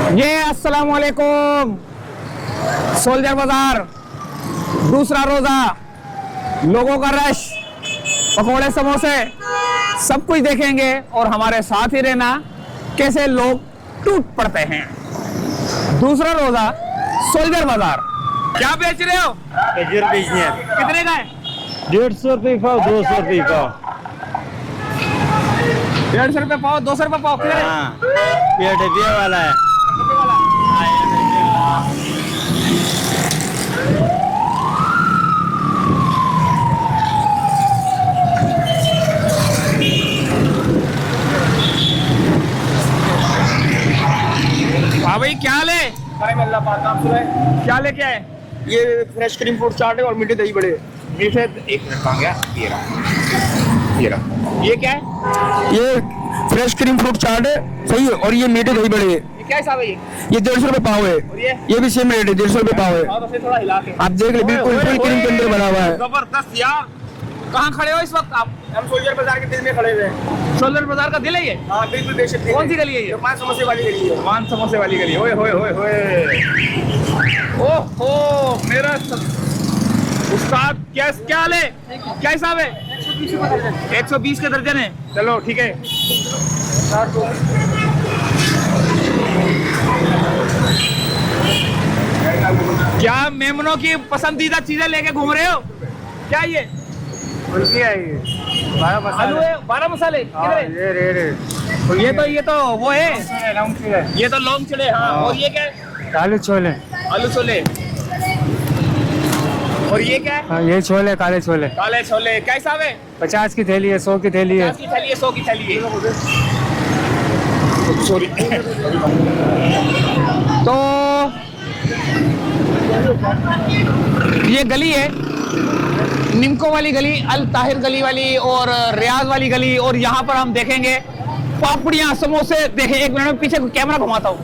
ये अस्सलाम वालेकुम। सोल्जर बाजार दूसरा रोजा, लोगों का रश, पकोड़े समोसे सब कुछ देखेंगे और हमारे साथ ही रहना कैसे लोग टूट पड़ते हैं। दूसरा रोजा सोल्जर बाजार। क्या बेच रहे हो? खजूर बेचने हैं। कितने का है? 150 रुपये पाव, 200 रुपये पाव। 150 रुपये पाव, 200 रुपये पाव। कितने? हाँ, ये डबिया वाला है। हाँ भाई, क्या ले? क्या लेके आए? ये फ्रेश क्रीम फ्रूट चाट है और मीठे दही बड़े। मीठे एक मिनट मांग गया। ये रहा। ये क्या है? ये फ्रेश क्रीम फ्रूट चाट है, सही है, और ये मीठे दही बड़े है। ये क्या हिसाब है? ये 150 रुपये पाव है। और ये भी सेम रेट है, 150 रुपये पाव है। तो फिर थोड़ा हिला के आप देख ले, बिल्कुल फुल क्रीम के अंदर बना हुआ है। जबरदस्त यार। कहाँ खड़े हो इस वक्त आप? हम सोल्जर बाजार के दिल में खड़े हुए हैं। सोल्जर बाजार का दिल है ये? हाँ बिल्कुल बेशक। कौन सी गली है ये? 5 समोसे वाली गली है। पान समोसे वाली गली। ओए होए होए होए। ओहो मेरा उस्ताद, क्या ले? क्या हिसाब है? 120 के दर्जन है। चलो ठीक है। क्या मेमनों की पसंदीदा चीजें लेके घूम रहे हो? क्या ये? आलू है, 12 मसाले किधर है? ये तो वो है, ये तो लौंग चिड़े। हाँ, और ये क्या है? आलू छोले। आलू छोले। और ये क्या है? हाँ, ये छोले, काले छोले। काले छोले। क्या हिसाब है? 50 की थैली है, 100 की थैली है। 50 की थैली है, 100 की थैली है। सॉरी। तो ये गली है, निमको वाली गली, अल ताहिर गली वाली और रियाज वाली गली। और यहाँ पर हम देखेंगे पापड़ियाँ, समोसे। देखें, एक मिनट में पीछे कैमरा घुमाता हूँ।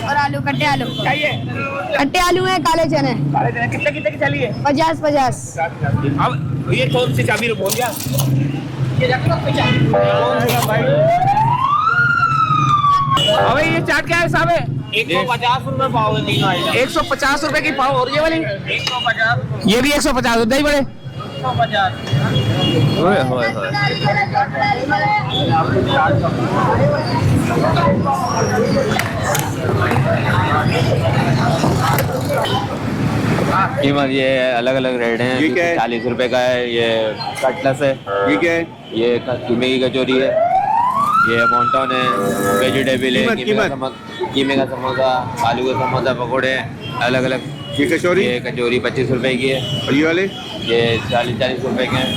और आलू, कट्टे आलू। क्या ये? कट्टे आलू है, काले चने। काले चने कितने कितने की थैली है? 50-50। अब ये कौन सी चाबी बोल गया? अबे ये चाट क्या हिसाब है? 150 रुपये पाव है, तीनों आइटम। 150 रुपए की पाव। और ये वाली? 150। ये भी 150। दही बड़े? 150। कीमत ये अलग अलग रेट हैं। ये क्या है? 40 रुपए का है, ये कटलेस है, ये क्या है? ये कीमे की कचौरी है, ये मोन्टन है, वेजिटेबल है, कीमे का समोसा, आलू का समोसा, पकोड़े, अलग अलग। ये कचौरी? ये कचौरी 25 रुपए की है, और ये वाले? ये 40 रुपए के हैं।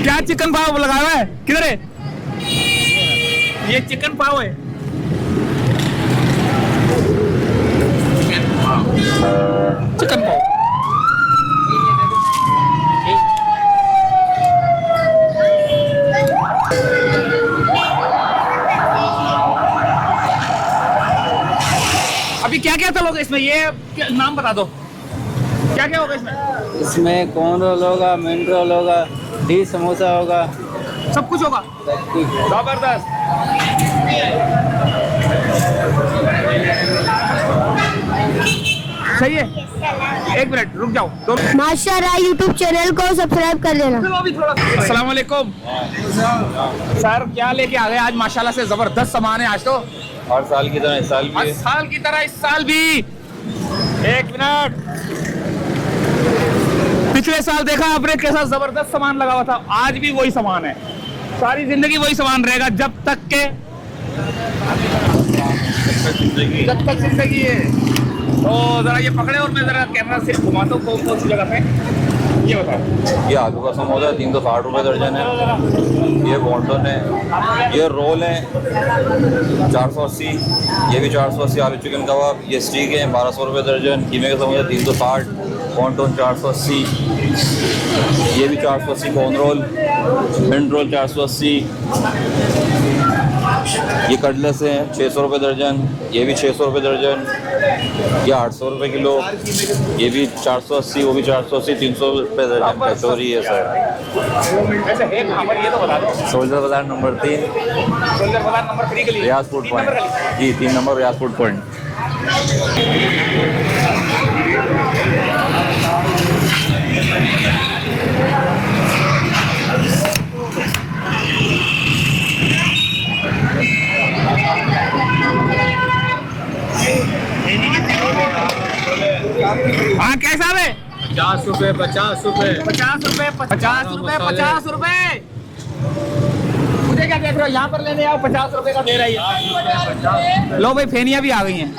क्या चिकन पाव लगा हुआ है? किधर है? ये चिकन पाव है। चिकन पाव। अभी क्या क्या चलोगे इसमें? ये नाम बता दो, क्या क्या होगा इसमें? इसमें कॉर्न रोल होगा, मिंट रोल होगा, डी समोसा होगा, सब कुछ होगा। जबरदस्त। सही है। एक मिनट रुक जाओ। माशाल्लाह, यूट्यूब चैनल को सब्सक्राइब कर देना। अस्सलाम वालेकुम सर, क्या लेके आ गए आज? माशाल्लाह से जबरदस्त सामान है आज तो। हर साल की तरह इस साल भी हर है। साल की तरह इस साल भी। एक मिनट, पिछले साल देखा आपने कैसा जबरदस्त सामान लगा हुआ था, आज भी वही सामान है। सारी जिंदगी वही सामान रहेगा जब तक जिंदगी है। तो जरा ये पकड़े और मैं जरा कैमरा से घुमाता हूँ कौन कौन सी जगह पे। ये बताओ। ये आलू का समोसा है 360 रुपये दर्जन है। ये बॉन्टन है। ये रोल है 480। ये भी 480। आलू चिकन कबाब, ये स्टीक है 1200 रुपये दर्जन। कीमे का समोसा 360। बॉन्टन 480। ये भी 480। Corn roll, mint roll 480। ये कटलेस है 600 रुपये दर्जन। ये भी 600 रुपये दर्जन। ये 800 रुपये किलो। ये भी 480, वो भी 480, 300 रुपये दर्जन। कचौरी है सर। वैसे है कहाँ पर ये तो बता दो। सोल्जर बाजार नंबर 3, सोल्जर बाजार नंबर 3 के लिए रियाज फूड पॉइंट। जी 3 नंबर रियाज फूड पॉइंट। हाँ कैसा है? 50 रुपये 50 रुपये 50 रुपए 50 रुपए 50 रुपए। मुझे क्या देख रहे हो? यहाँ पर लेने आओ, 50 रुपए का दे रही है। लो भाई, फेनियां भी आ गई हैं।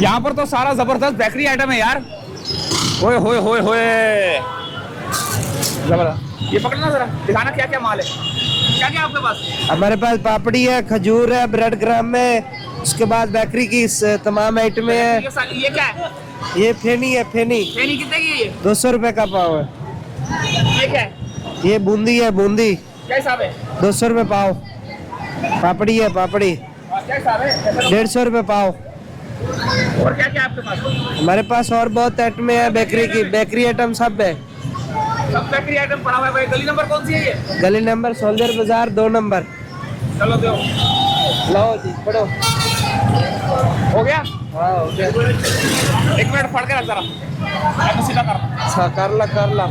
यहाँ पर तो सारा जबरदस्त बेकरी आइटम है यार। ओए होए होए होए, जबरदस्त। ये पकड़ना जरा, दिखाना क्या क्या माल है। क्या क्या आपके पास? हमारे पास पापड़ी है, खजूर है, ब्रेड ग्राम है, उसके बाद बेकरी की तमाम आइटम है। ये क्या है? ये फेनी है, फेनी फेनी कितने की है ये? 200 रुपए का पाव है। ये क्या है? ये बूंदी है, बूंदी क्या हिसाब है? 200 रुपए पाव। पापड़ी है, पापड़ी क्या हिसाब है? 150 रुपए पाव। और क्या क्या आपके पास? हमारे पास और बहुत आइटम है बेकरी की, बेकरी आइटम सब है। सब बेकरी आइटम पड़ा हुआ है भाई। गली नंबर कौन सी है ये? गली नंबर सोल्जर बाजार 2 नंबर। चलो दो। लो जी, पढ़ो। हो गया? हाँ हो गया। 1 मिनट पढ़ के रख जरा, मैं सीधा कर। अच्छा कर ला।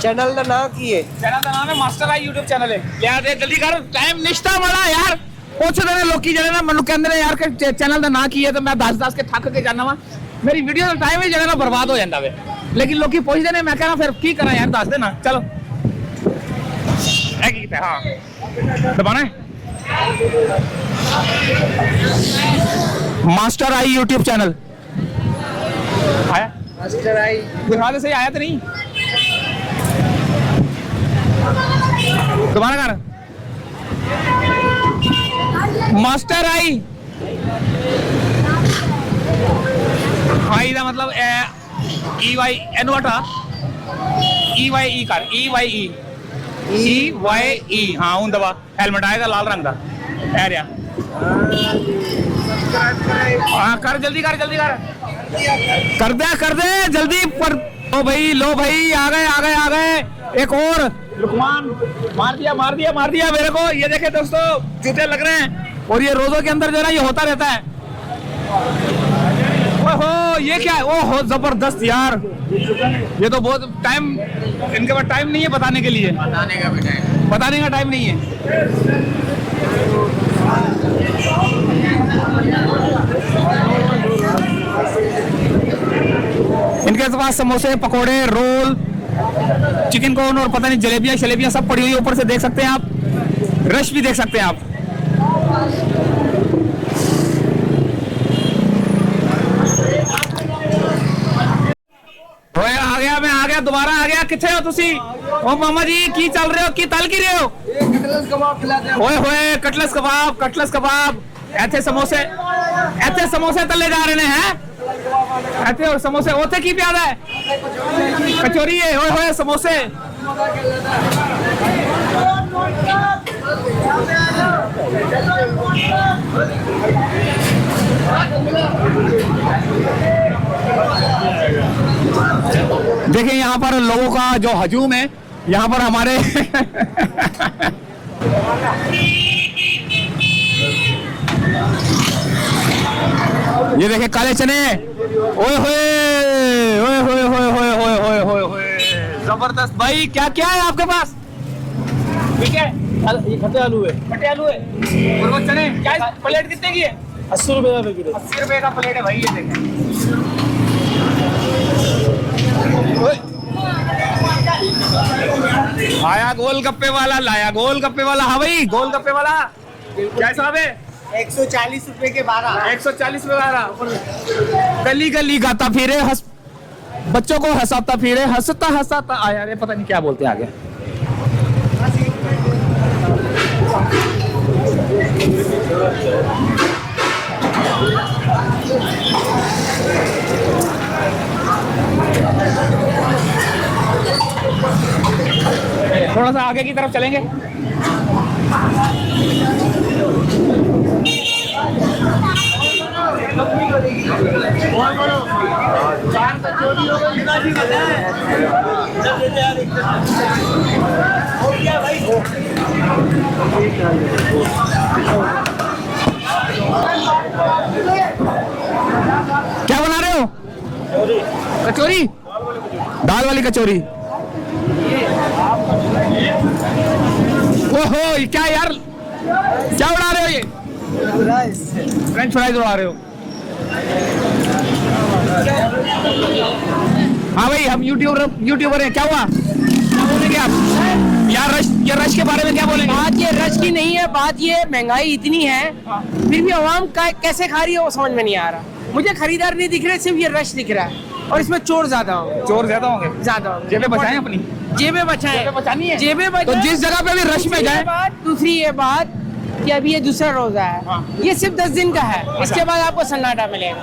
चैनल का नाम की है? चैनल का नाम है मास्टर आई यूट्यूब चैनल है। यार दे जल्दी कर, टाइम निष्ठा बड़ा यार। पूछो देने लोग की जने ना मनु के अंदर यार के चैनल का नाम की है तो मैं 10 के थक के जाना वा। मेरी वीडियो का टाइम ही जगह ना बर्बाद हो जाता है। लेकिन लोग की पूछ देने मैं कहना फिर की करा यार, दस देना। चलो हाँ दबाना है। मास्टर आई यूट्यूब चैनल आया? मास्टर आई दिखा दे सही, आया तो नहीं? दोबारा कर। मास्टर आई, आई का मतलब EYN वटा EYE कर, EYE हाँ उन दबा। हेलमेट आएगा लाल रंग का एरिया। हाँ कर जल्दी कर दे जल्दी पर। लो भाई आ गए। एक और लुकमान मार दिया मेरे को। ये देखे दोस्तों, जूते लग रहे हैं। और ये रोजों के अंदर जो है ना ये होता रहता है। ओहो ये क्या है? ओहो जबरदस्त यार। ये तो बहुत टाइम, इनके पास टाइम नहीं है बताने के लिए। बताने का टाइम नहीं है। इनके पास समोसे, पकोड़े, रोल, चिकन कॉर्न और पता नहीं जलेबियां सब पड़ी हुई ऊपर से देख सकते हैं आप। रश भी देख सकते हैं आप। मैं आ गया दोबारा आ गया। किथे हो तुसी? ओ मामा जी की चल रहे हो, की तल की रहे हो? ओए होए कटलेस कबाब। ऐसे समोसे तले जा रहे हैं। ऐसे और समोसे होते की प्यादा है? कचौरी है। ओए होए समोसे। देखिए यहाँ पर लोगों का जो हजूम है, यहाँ पर हमारे ये देखिए काले चने। ओए होए जबरदस्त भाई। क्या क्या है आपके पास? ठीक है, ये खट्टे आलू है। और वो चने क्या प्लेट कितने की है? 80 रुपए का पैकेट। 80 रुपए का प्लेट है भाई। ये देखें आया गोलगप्पे वाला, लाया गोलगप्पे वाला। हाँ भाई गोलगप्पे वाला क्या हिसाब है? 140 रुपए के 12। 140 में 12। गली गली गाता फिरे, बच्चों को हंसाता फिरे, हंसता हंसाता आया रे, पता नहीं क्या बोलते हैं आगे। थोड़ा सा आगे की तरफ चलेंगे। क्या बना रहे हो? कचौरी, दाल वाली कचौरी। ओहो, ये क्या यार, क्या उड़ा रहे हो? ये फ्रेंच फ्राइज उड़ा रहे हो? हाँ भाई, हम यूट्यूबर हैं। क्या हुआ, क्या बोलेंगे आप यार? ये रश के बारे में क्या बोलेंगे? बात ये रश की नहीं है, बात ये महंगाई इतनी है, फिर भी आवाम कैसे खा रही है वो समझ में नहीं आ रहा। मुझे खरीदार नहीं दिख रहे, सिर्फ ये रश दिख रहा है, और इसमें चोर ज्यादा होंगे। चोर ज्यादा होंगे? ज्यादा होंगे। जेबें बचाएं अपनी, जेबें बचाएं, बचानी है। जेबें बचाएं। तो जिस जगह पे भी रश में जाए। दूसरी ये बात कि अभी ये दूसरा रोजा है, ये सिर्फ 10 दिन का है, इसके बाद आपको सन्नाटा मिलेगा।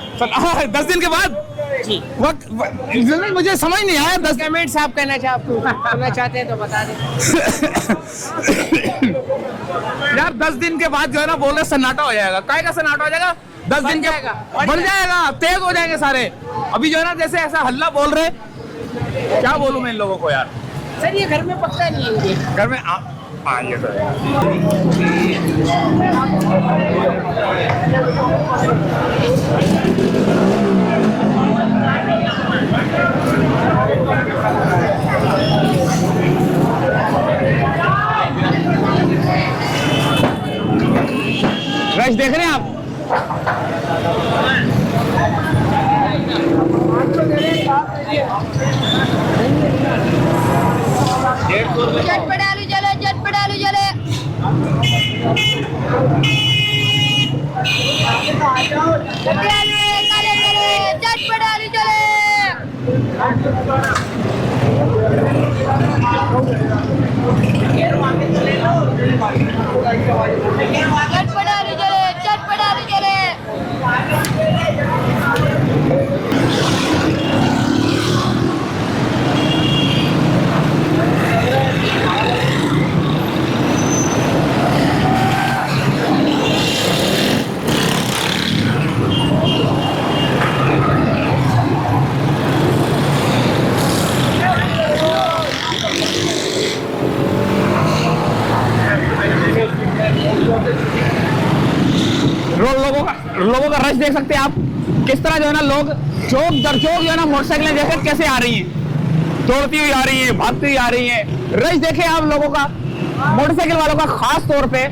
10 दिन के बाद जी। वक्त मुझे समझ नहीं आया। 10 कमेंट्स आप कहना चाहते हैं तो बता दें। यार 10 दिन के बाद जो है ना, बोल रहे सन्नाटा हो जाएगा। काय का सन्नाटा हो जाएगा? 10 दिन के बढ़ जाएगा, तेज हो जाएंगे सारे। अभी जो है ना, जैसे ऐसा हल्ला बोल रहे, क्या बोलूं मैं इन लोगों को यार। सर ये घर में पकता नहीं है, ये घर में ये तो है। रश देख रहे हैं आप? चटपटे आलू चले, चटपटे आलू चले। चटपटे आलू काले चले, चटपटे आलू चले। चटपटे आलू चले, चटपटे आलू चले। लोगों का रश देख सकते हैं आप, किस तरह जो है ना, लोग चौक दर चौक जो है ना, मोटरसाइकिलें देखकर कैसे आ रही हैं, दौड़ती हुई आ रही हैं, भागती हुई आ रही हैं। रश देखे आप लोगों का, मोटरसाइकिल वालों का खास तौर पे।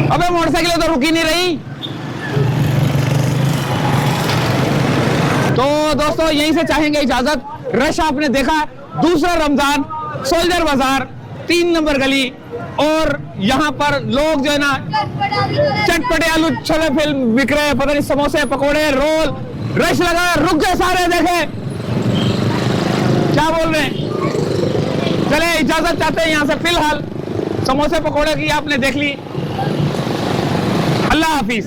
अबे मोटरसाइकिलें तो रुकी नहीं रही। तो दोस्तों, यहीं से चाहेंगे इजाजत। रश आपने देखा, दूसरा रमजान, सोल्जर बाजार, 3 नंबर गली, और यहाँ पर लोग जो है ना, चटपटे आलू छोले फिल्म बिक रहे हैं, पता नहीं समोसे, पकोड़े, रोल। रश लगा, रुक गए सारे, देखे क्या बोल रहे हैं। चले, इजाजत चाहते हैं यहाँ से फिलहाल। समोसे पकोड़े की आपने देख ली। अल्लाह हाफिज।